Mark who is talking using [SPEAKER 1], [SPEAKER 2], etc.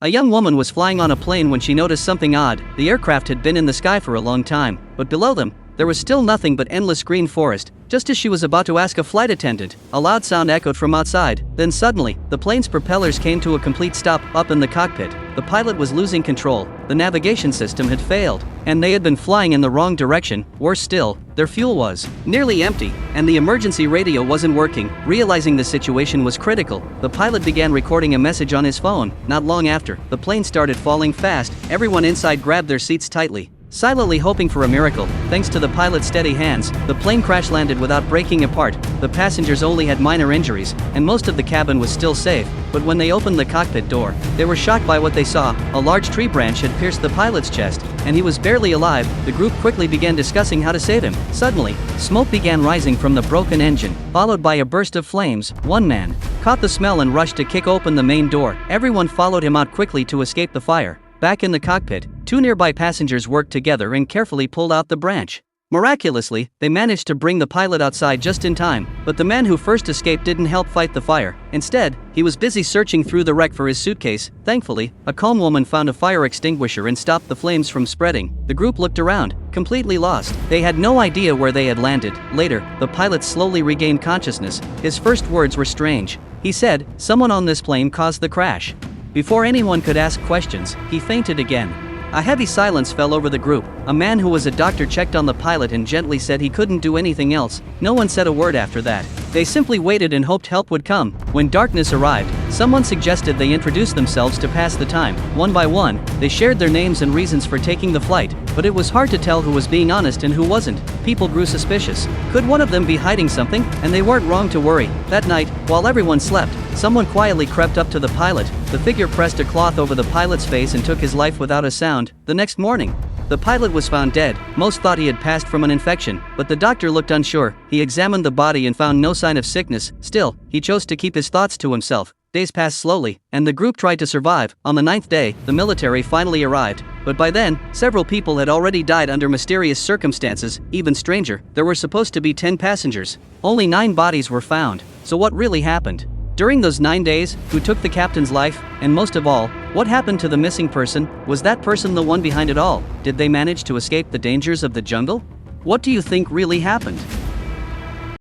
[SPEAKER 1] A young woman was flying on a plane when she noticed something odd. The aircraft had been in the sky for a long time, but below them, there was still nothing but endless green forest. Just as she was about to ask a flight attendant, a loud sound echoed from outside. Then suddenly, the plane's propellers came to a complete stop up in the cockpit. The pilot was losing control, the navigation system had failed, and they had been flying in the wrong direction. Worse still, their fuel was nearly empty, and the emergency radio wasn't working. Realizing the situation was critical, the pilot began recording a message on his phone. Not long after, the plane started falling fast. Everyone inside grabbed their seats tightly, silently hoping for a miracle. Thanks to the pilot's steady hands, the plane crash-landed without breaking apart. The passengers only had minor injuries, and most of the cabin was still safe. But when they opened the cockpit door, they were shocked by what they saw. A large tree branch had pierced the pilot's chest, and he was barely alive. The group quickly began discussing how to save him. Suddenly, smoke began rising from the broken engine, followed by a burst of flames. One man caught the smell and rushed to kick open the main door. Everyone followed him out quickly to escape the fire. Back in the cockpit, two nearby passengers worked together and carefully pulled out the branch. Miraculously, they managed to bring the pilot outside just in time, but the man who first escaped didn't help fight the fire. Instead, he was busy searching through the wreck for his suitcase. Thankfully, a calm woman found a fire extinguisher and stopped the flames from spreading. The group looked around, completely lost. They had no idea where they had landed. Later, the pilot slowly regained consciousness. His first words were strange. He said, "Someone on this plane caused the crash." Before anyone could ask questions, he fainted again. A heavy silence fell over the group. A man who was a doctor checked on the pilot and gently said he couldn't do anything else. No one said a word after that. They simply waited and hoped help would come. When darkness arrived, someone suggested they introduce themselves to pass the time. One by one, they shared their names and reasons for taking the flight, but it was hard to tell who was being honest and who wasn't. People grew suspicious. Could one of them be hiding something? And they weren't wrong to worry. That night, while everyone slept, someone quietly crept up to the pilot. The figure pressed a cloth over the pilot's face and took his life without a sound. The next morning, the pilot was found dead. Most thought he had passed from an infection, but the doctor looked unsure. He examined the body and found no sign of sickness. Still, he chose to keep his thoughts to himself. Days passed slowly, and the group tried to survive. On the 9th day, the military finally arrived, but by then, several people had already died under mysterious circumstances. Even stranger, there were supposed to be 10 passengers. Only 9 bodies were found. So what really happened? During those 9 days, who took the captain's life? And most of all, what happened to the missing person? Was that person the one behind it all? Did they manage to escape the dangers of the jungle? What do you think really happened?